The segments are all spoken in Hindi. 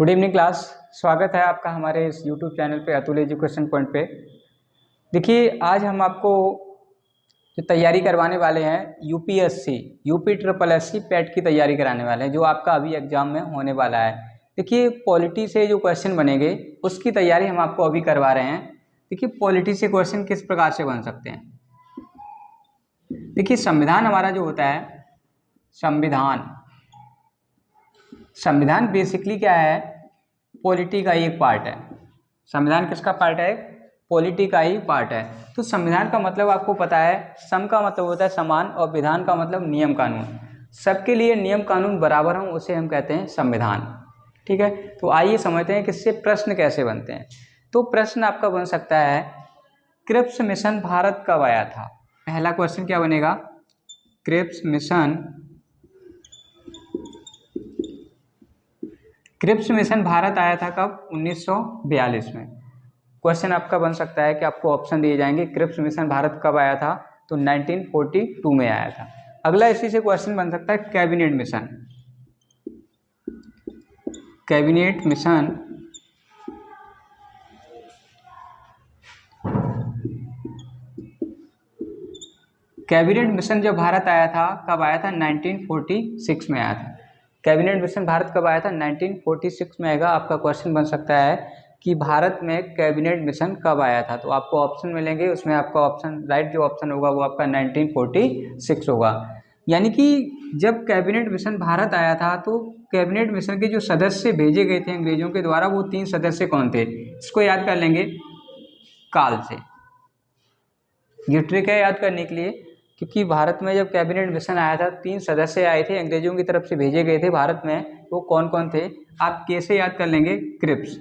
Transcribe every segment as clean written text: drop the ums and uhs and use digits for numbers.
Good evening class. स्वागत है आपका हमारे इस यूट्यूब चैनल पे अतुल एजुकेशन पॉइंट पे। देखिए, आज हम आपको जो तैयारी करवाने वाले हैं UPSC UP triple S C PET की तैयारी कराने वाले हैं, जो आपका अभी एग्जाम में होने वाला है। देखिए, पॉलिटी से जो क्वेश्चन बनेंगे उसकी तैयारी हम आपको अभी करवा रहे हैं। देखिए, पॉलिटी से क्वेश्चन किस प्रकार से बन सकते हैं। देखिए, संविधान हमारा जो होता है, संविधान बेसिकली क्या है, पॉलिटी का ही एक पार्ट है। संविधान किसका पार्ट है? पॉलिटी का ही पार्ट है। तो संविधान का मतलब आपको पता है, सम का मतलब होता है समान और विधान का मतलब नियम कानून। सबके लिए नियम कानून बराबर हों उसे हम कहते हैं संविधान। ठीक है, तो आइए समझते हैं कि इससे प्रश्न कैसे बनते हैं। तो प्रश्न आपका बन सकता है, क्रिप्स मिशन भारत कब आया था। पहला क्वेश्चन क्या बनेगा, क्रिप्स मिशन भारत आया था कब? 1942 में। क्वेश्चन आपका बन सकता है कि आपको ऑप्शन दिए जाएंगे, क्रिप्स मिशन भारत कब आया था, तो 1942 में आया था। अगला इसी से क्वेश्चन बन सकता है, कैबिनेट मिशन जब भारत आया था कब आया था? 1946 में आया था। कैबिनेट मिशन भारत कब आया था? 1946 में आएगा। आपका क्वेश्चन बन सकता है कि भारत में कैबिनेट मिशन कब आया था, तो आपको ऑप्शन मिलेंगे, उसमें आपका ऑप्शन राइट जो ऑप्शन होगा वो आपका 1946 होगा। यानी कि जब कैबिनेट मिशन भारत आया था तो कैबिनेट मिशन के जो सदस्य भेजे गए थे अंग्रेजों के द्वारा, वो 3 सदस्य कौन थे, इसको याद कर लेंगे काल से। ये ट्रिक है याद करने के लिए, क्योंकि भारत में जब कैबिनेट मिशन आया था 3 सदस्य आए थे, अंग्रेजों की तरफ से भेजे गए थे भारत में। वो कौन कौन थे? आप कैसे याद कर लेंगे? क्रिप्स।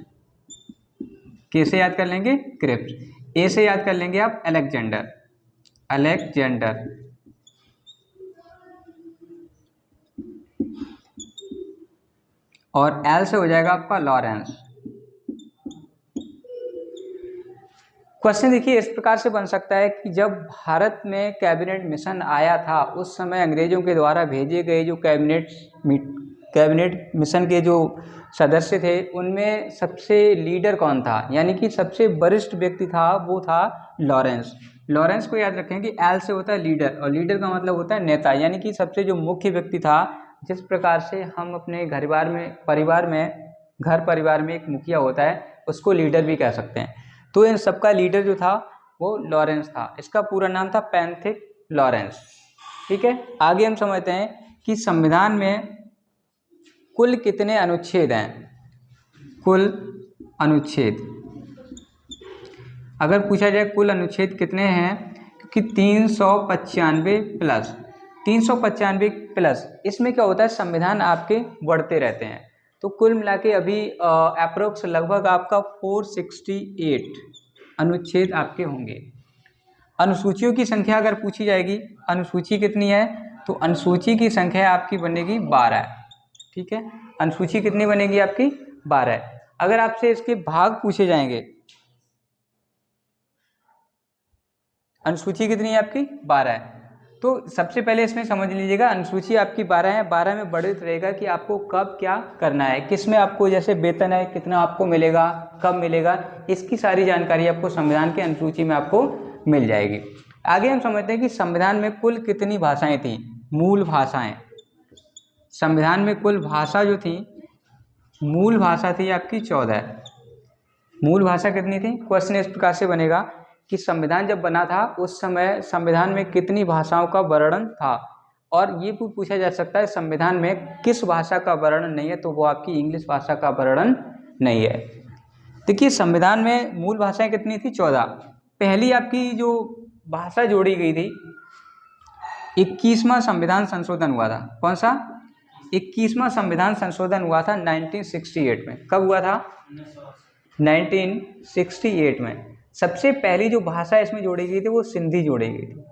कैसे याद कर लेंगे? क्रिप्स। ए से याद कर लेंगे आप अलेक्जेंडर। और एल से हो जाएगा आपका लॉरेंस। क्वेश्चन देखिए इस प्रकार से बन सकता है कि जब भारत में कैबिनेट मिशन आया था उस समय अंग्रेजों के द्वारा भेजे गए जो कैबिनेट मिशन के जो सदस्य थे उनमें सबसे लीडर कौन था, यानी कि सबसे वरिष्ठ व्यक्ति था, वो था लॉरेंस। लॉरेंस को याद रखें कि एल से होता है लीडर, और लीडर का मतलब होता है नेता, यानी कि सबसे जो मुख्य व्यक्ति था। जिस प्रकार से हम अपने घर परिवार में एक मुखिया होता है, उसको लीडर भी कह सकते हैं। तो इन सबका लीडर जो था वो लॉरेंस था। इसका पूरा नाम था पैंथिक लॉरेंस। ठीक है, आगे हम समझते हैं कि संविधान में कुल कितने अनुच्छेद हैं। कुल अनुच्छेद अगर पूछा जाए कुल अनुच्छेद कितने हैं, क्योंकि 395 प्लस इसमें क्या होता है, संविधान आपके बढ़ते रहते हैं। तो कुल मिला के अभी अप्रोक्स लगभग आपका 468 अनुच्छेद आपके होंगे। अनुसूचियों की संख्या अगर पूछी जाएगी, अनुसूची कितनी है, तो अनुसूची की संख्या आपकी बनेगी 12। ठीक है, अनुसूची कितनी बनेगी आपकी? 12। अगर आपसे इसके भाग पूछे जाएंगे, अनुसूची कितनी है आपकी? 12 है। तो सबसे पहले इसमें समझ लीजिएगा, अनुसूची आपकी 12 है। 12 में वर्णित रहेगा कि आपको कब क्या करना है, किस में आपको जैसे वेतन है कितना आपको मिलेगा, कब मिलेगा, इसकी सारी जानकारी आपको संविधान की अनुसूची में आपको मिल जाएगी। आगे हम समझते हैं कि संविधान में कुल कितनी भाषाएं थी, मूल भाषाएं। संविधान में कुल भाषा जो थी, मूल भाषा थी आपकी 14। मूल भाषा कितनी थी? क्वेश्चन इस प्रकार से बनेगा कि संविधान जब बना था उस समय संविधान में कितनी भाषाओं का वर्णन था, और ये भी पूछा जा सकता है संविधान में किस भाषा का वर्णन नहीं है, तो वो आपकी इंग्लिश भाषा का वर्णन नहीं है। देखिए, संविधान में मूल भाषाएं कितनी थी? 14। पहली आपकी जो भाषा जोड़ी गई थी, 21वां संविधान संशोधन हुआ था। कौन सा? 21वां संविधान संशोधन हुआ था 1968 में। कब हुआ था? 1968 में। सबसे पहली जो भाषा इसमें जोड़ी गई थी वो सिंधी जोड़ी गई थी।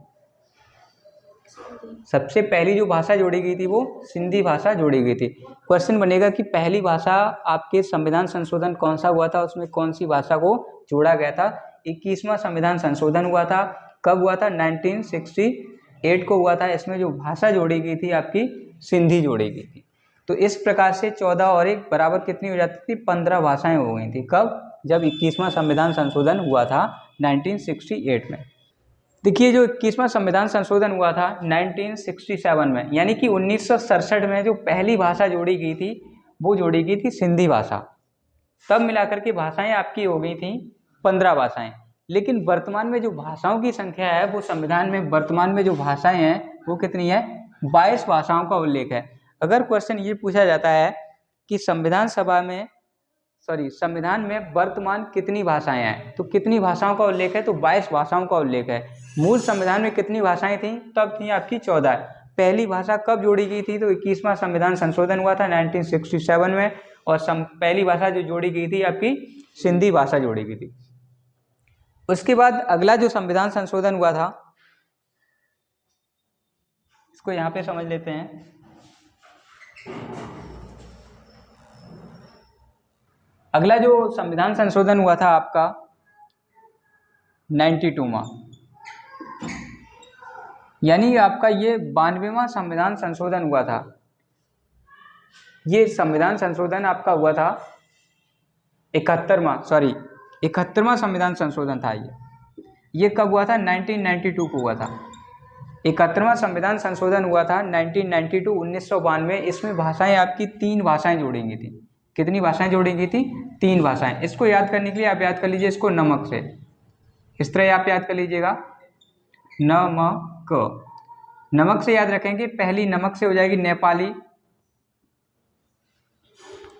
सबसे पहली जो भाषा जोड़ी गई थी वो सिंधी भाषा जोड़ी गई थी। क्वेश्चन बनेगा कि पहली भाषा आपके संविधान संशोधन कौन सा हुआ था, उसमें कौन सी भाषा को जोड़ा गया था? 21वां संविधान संशोधन हुआ था। कब हुआ था? 1968 को हुआ था। इसमें जो भाषा जोड़ी गई थी आपकी सिंधी जोड़ी गई थी। तो इस प्रकार से 14 और 1 बराबर कितनी हो जाती थी, 15 भाषाएं हो गई थी। कब? जब 21वां संविधान संशोधन हुआ था 1968 में। देखिए जो 21वां संविधान संशोधन हुआ था 1967 में, यानी कि 1967 में जो पहली भाषा जोड़ी गई थी वो जोड़ी गई थी सिंधी भाषा। तब मिलाकर के भाषाएं आपकी हो गई थी 15 भाषाएं। लेकिन वर्तमान में जो भाषाओं की संख्या है वो संविधान में वर्तमान में जो भाषाएं हैं वो कितनी है, 22 भाषाओं का उल्लेख है। अगर क्वेश्चन ये पूछा जाता है कि संविधान में वर्तमान कितनी भाषाएं हैं, तो कितनी भाषाओं का उल्लेख है, तो 22 भाषाओं का उल्लेख है। मूल संविधान में कितनी भाषाएं थी, तब थी आपकी 14। पहली भाषा कब जोड़ी गई थी, तो 21वां संविधान संशोधन हुआ था 1967 में, और पहली भाषा जो जोड़ी गई थी आपकी सिंधी भाषा जोड़ी गई थी। उसके बाद अगला जो संविधान संशोधन हुआ था, इसको यहाँ पे समझ लेते हैं। अगला जो संविधान संशोधन हुआ था आपका 92वां, यानी आपका ये 92वां संविधान संशोधन हुआ था। ये संविधान संशोधन आपका हुआ था 71वां संविधान संशोधन था। ये कब हुआ था, 1992 को हुआ था। 71वां संविधान संशोधन हुआ था 1992। इसमें भाषाएं आपकी 3 भाषाएं जोड़ी गई थी। कितनी भाषाएं जोड़ी गई थी, 3 भाषाएं। इसको याद करने के लिए आप याद कर लीजिए इसको नमक से, इस तरह आप याद कर लीजिएगा नमक। नमक से याद रखेंगे, पहली नमक से हो जाएगी नेपाली,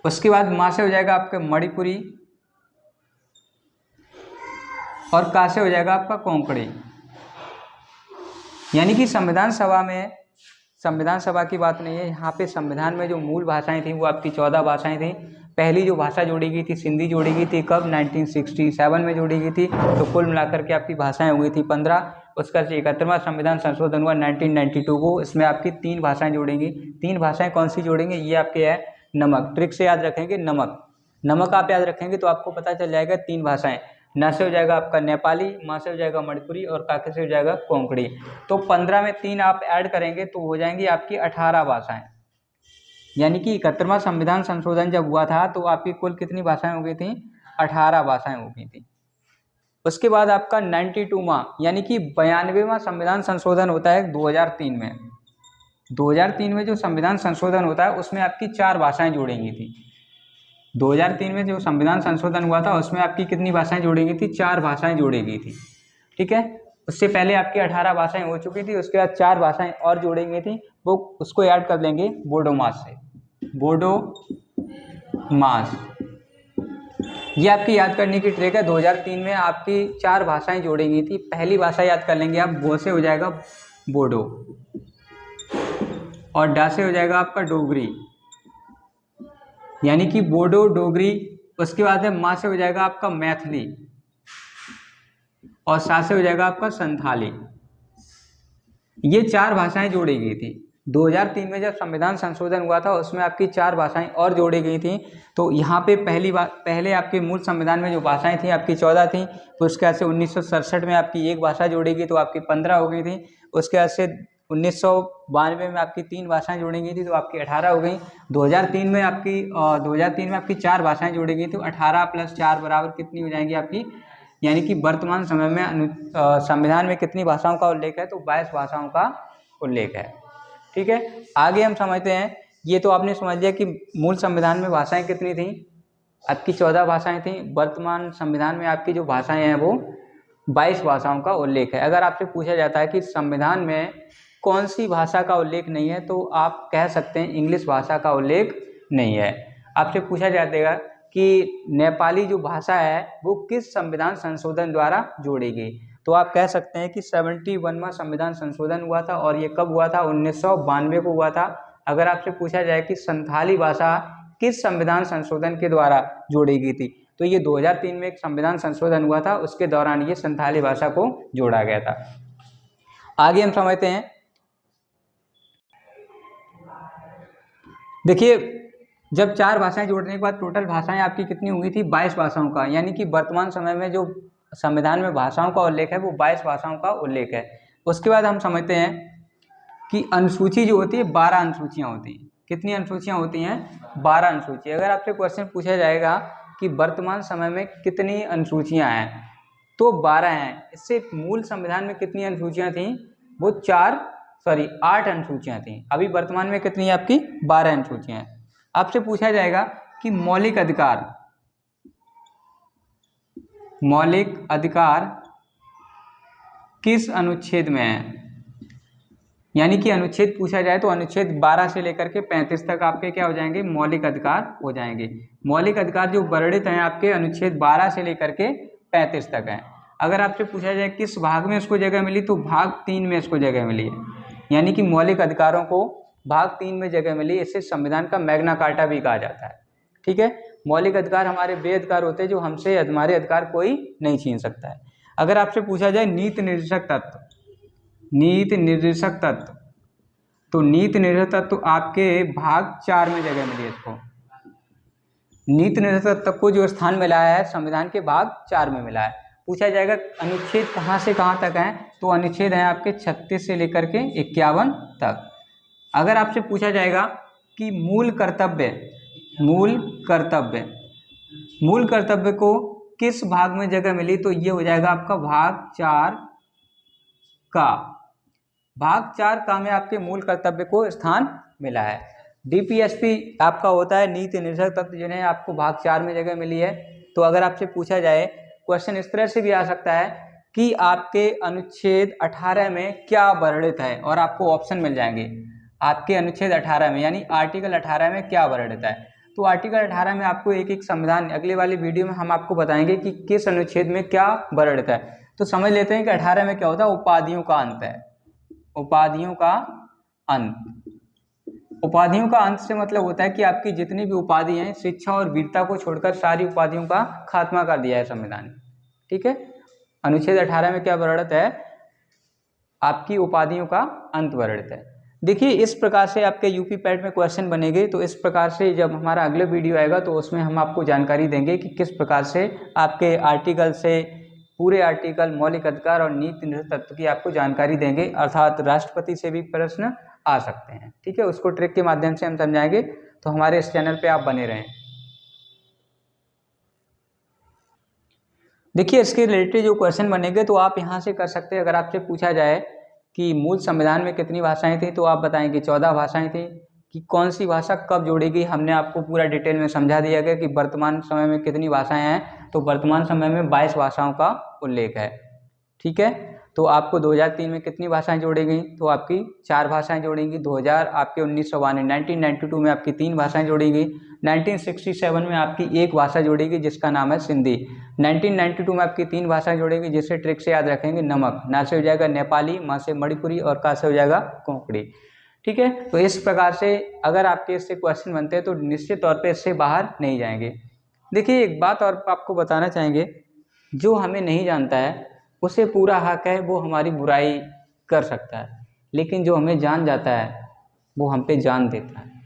उसके बाद माँ से हो जाएगा आपका मणिपुरी, और का से हो जाएगा आपका कोंकणी। यानी कि संविधान सभा की बात नहीं है यहाँ पे। संविधान में जो मूल भाषाएं थी वो आपकी 14 भाषाएं थी। पहली जो भाषा जोड़ी गई थी सिंधी जोड़ी गई थी, कब, 1967 में जोड़ी गई थी। तो कुल मिलाकर के आपकी भाषाएं हो गई थी 15। उसका 71वां संविधान संशोधन हुआ 1992 को। इसमें आपकी 3 भाषाएं जोड़ेंगी। 3 भाषाएं कौन सी जोड़ेंगे, ये आपके है नमक। ट्रिक से याद रखेंगे नमक आप याद रखेंगे तो आपको पता चल जाएगा 3 भाषाएं। न से हो जाएगा आपका नेपाली, माँ से हो जाएगा मणिपुरी, और काके से हो जाएगा कोंकणी। तो 15 में 3 आप ऐड करेंगे तो हो जाएंगी आपकी 18 भाषाएं। यानी कि 71वां संविधान संशोधन जब हुआ था तो आपकी कुल कितनी भाषाएं हो गई थी, 18 भाषाएं हो गई थी। उसके बाद आपका 92वां यानी कि 92वां संविधान संशोधन होता है 2003 में। 2003 में जो संविधान संशोधन होता है उसमें आपकी 4 भाषाएं जोड़ेंगी थी। 2003 में जो संविधान संशोधन हुआ था उसमें आपकी कितनी भाषाएं जोड़ी गई थी, 4 भाषाएं जोड़ी गई थी। ठीक है, उससे पहले आपकी 18 भाषाएं हो चुकी थी। उसके बाद 4 भाषाएं और जोड़ी गई थी, वो उसको ऐड कर लेंगे बोडो मास से। बोडो मास ये आपकी याद करने की ट्रिक है। 2003 में आपकी 4 भाषाएं जोड़ी गई थी। पहली भाषा याद कर लेंगे आप, बो से हो जाएगा बोडो, और डा से हो जाएगा आपका डोगरी, यानी कि बोडो डोगरी। उसके बाद है माँ से हो जाएगा आपका मैथिली, और सा से हो जाएगा आपका संथाली। ये 4 भाषाएं जोड़ी गई थी। 2003 में जब संविधान संशोधन हुआ था उसमें आपकी 4 भाषाएं और जोड़ी गई थी। तो यहाँ पे पहले आपके मूल संविधान में जो भाषाएं थी आपकी 14 थी। तो उसके बाद से 1967 में आपकी 1 भाषा जोड़ी गई तो आपकी 15 हो गई थी। उसके बाद से 1992 में आपकी 3 भाषाएं जोड़ी गई थी तो आपकी 18 हो गई। 2003 में आपकी 4 भाषाएं जोड़ी गई थी। 18 + 4 बराबर कितनी हो जाएंगी आपकी, यानी कि वर्तमान समय में संविधान में कितनी भाषाओं का उल्लेख है, तो 22 भाषाओं का उल्लेख है। ठीक है, आगे हम समझते हैं। ये तो आपने समझ लिया कि मूल संविधान में भाषाएं कितनी थी, आपकी 14 भाषाएं थी। वर्तमान संविधान में आपकी जो भाषाएं हैं वो 22 भाषाओं का उल्लेख है। अगर आपसे पूछा जाता है कि संविधान में कौन सी भाषा का उल्लेख नहीं है, तो आप कह सकते हैं इंग्लिश भाषा का उल्लेख नहीं है। आपसे पूछा जाएगा कि नेपाली जो भाषा है वो किस संविधान संशोधन द्वारा जोड़ी गई, तो आप कह सकते हैं कि 71वां संविधान संशोधन हुआ था, और ये कब हुआ था, 1992 को हुआ था। अगर आपसे पूछा जाए कि संथाली भाषा किस संविधान संशोधन के द्वारा जोड़ी गई थी, तो ये 2003 में एक संविधान संशोधन हुआ था, उसके दौरान ये संथाली भाषा को जोड़ा गया था। आगे हम समझते हैं। देखिए, जब 4 भाषाएं जोड़ने के बाद टोटल भाषाएं आपकी कितनी हुई थी, 22 भाषाओं का। यानी कि वर्तमान समय में जो संविधान में भाषाओं का उल्लेख है वो 22 भाषाओं का उल्लेख है। उसके बाद हम समझते हैं कि अनुसूची जो होती है 12 अनुसूचियां होती हैं। कितनी अनुसूचियाँ होती हैं? 12 अनुसूची। अगर आपसे क्वेश्चन पूछा जाएगा कि वर्तमान समय में कितनी अनुसूचियाँ हैं, तो 12 हैं। इससे मूल संविधान में कितनी अनुसूचियाँ थीं? वो 8 अनुसूचियाँ थीं। अभी वर्तमान में कितनी है आपकी? 12 अनुसूचियाँ हैं। आपसे पूछा जाएगा कि मौलिक अधिकार किस अनुच्छेद में है? यानी कि अनुच्छेद पूछा जाए तो अनुच्छेद 12 से लेकर के 35 तक आपके क्या हो जाएंगे? मौलिक अधिकार हो जाएंगे। मौलिक अधिकार जो वर्णित हैं आपके अनुच्छेद 12 से लेकर के 35 तक हैं। अगर आपसे पूछा जाए किस भाग में इसको जगह मिली, तो भाग 3 में इसको जगह मिली है। यानी कि मौलिक अधिकारों को भाग 3 में जगह मिली। इसे संविधान का मैग्ना कार्टा भी कहा जाता है। ठीक है, मौलिक अधिकार हमारे वे अधिकार होते हैं जो हमसे हमारे अधिकार कोई नहीं छीन सकता है। अगर आपसे पूछा जाए नीति निर्देशक तत्व, तो नीति निर्देशक तत्व आपके भाग 4 में जगह मिली है। इसको नीति निर्देशक तत्व को जो स्थान मिला है संविधान के भाग 4 में मिला है। पूछा जाएगा अनुच्छेद कहाँ से कहाँ तक हैं, तो अनुच्छेद हैं आपके 36 से लेकर के 51 तक। अगर आपसे पूछा जाएगा कि मूल कर्तव्य को किस भाग में जगह मिली, तो ये हो जाएगा आपका भाग 4 का में आपके मूल कर्तव्य को स्थान मिला है। डीपीएसपी आपका होता है नीति निर्देशक तत्व, जिन्हें आपको भाग 4 में जगह मिली है। तो अगर आपसे पूछा जाए, क्वेश्चन इस तरह से भी आ सकता है कि आपके अनुच्छेद 18 में क्या वर्णित है, और आपको ऑप्शन मिल जाएंगे। आपके अनुच्छेद 18 में यानी आर्टिकल 18 में क्या वर्णित है, तो आर्टिकल 18 में आपको एक एक संविधान, अगले वाली वीडियो में हम आपको बताएंगे कि किस अनुच्छेद में क्या वर्णित है। तो समझ लेते हैं कि 18 में क्या होता है? उपाधियों का अंत है। उपाधियों का अंत से मतलब होता है कि आपकी जितनी भी उपाधि हैं, शिक्षा और वीरता को छोड़कर सारी उपाधियों का खात्मा कर दिया है संविधान ने। ठीक है, अनुच्छेद 18 में क्या वर्णित है? आपकी उपाधियों का अंत वर्णित है। देखिए, इस प्रकार से आपके यूपी पैट में क्वेश्चन बनेंगे। तो इस प्रकार से जब हमारा अगले वीडियो आएगा तो उसमें हम आपको जानकारी देंगे कि किस प्रकार से आपके आर्टिकल से पूरे आर्टिकल, मौलिक अधिकार और नीति निर्देशक तत्व की आपको जानकारी देंगे। अर्थात राष्ट्रपति से भी प्रश्न आ सकते हैं। ठीक है, उसको ट्रिक के माध्यम से हम समझाएंगे। तो हमारे इस चैनल पे आप बने रहें। देखिए, इसके रिलेटेड जो क्वेश्चन बनेंगे तो आप यहाँ से कर सकते हैं। अगर आपसे पूछा जाए कि मूल संविधान में कितनी भाषाएं थी, तो आप बताएंगे 14 भाषाएं थी। कि कौन सी भाषा कब जोड़ी गई, हमने आपको पूरा डिटेल में समझा दिया गया कि वर्तमान समय में कितनी भाषाएं हैं। तो वर्तमान समय में 22 भाषाओं का उल्लेख है। ठीक है, तो आपको 2003 में कितनी भाषाएं जोड़ी गई, तो आपकी 4 भाषाएं जोड़ेंगी। 2000 आपके 1992 में आपकी 3 भाषाएं जोड़ी गई। 1967 में आपकी 1 भाषा जोड़ेगी जिसका नाम है सिंधी। 1992 में आपकी 3 भाषाएं जोड़ेगी, जिसे ट्रिक से याद रखेंगे। नमक, ना से हो जाएगा नेपाली, मा से मणिपुरी और का से हो जाएगा कोंकणी। ठीक है, तो इस प्रकार से अगर आपके इससे क्वेश्चन बनते हैं तो निश्चित तौर पे इससे बाहर नहीं जाएंगे। देखिए, एक बात और आपको बताना चाहेंगे, जो हमें नहीं जानता है उसे पूरा हक है वो हमारी बुराई कर सकता है, लेकिन जो हमें जान जाता है वो हम पे जान देता है।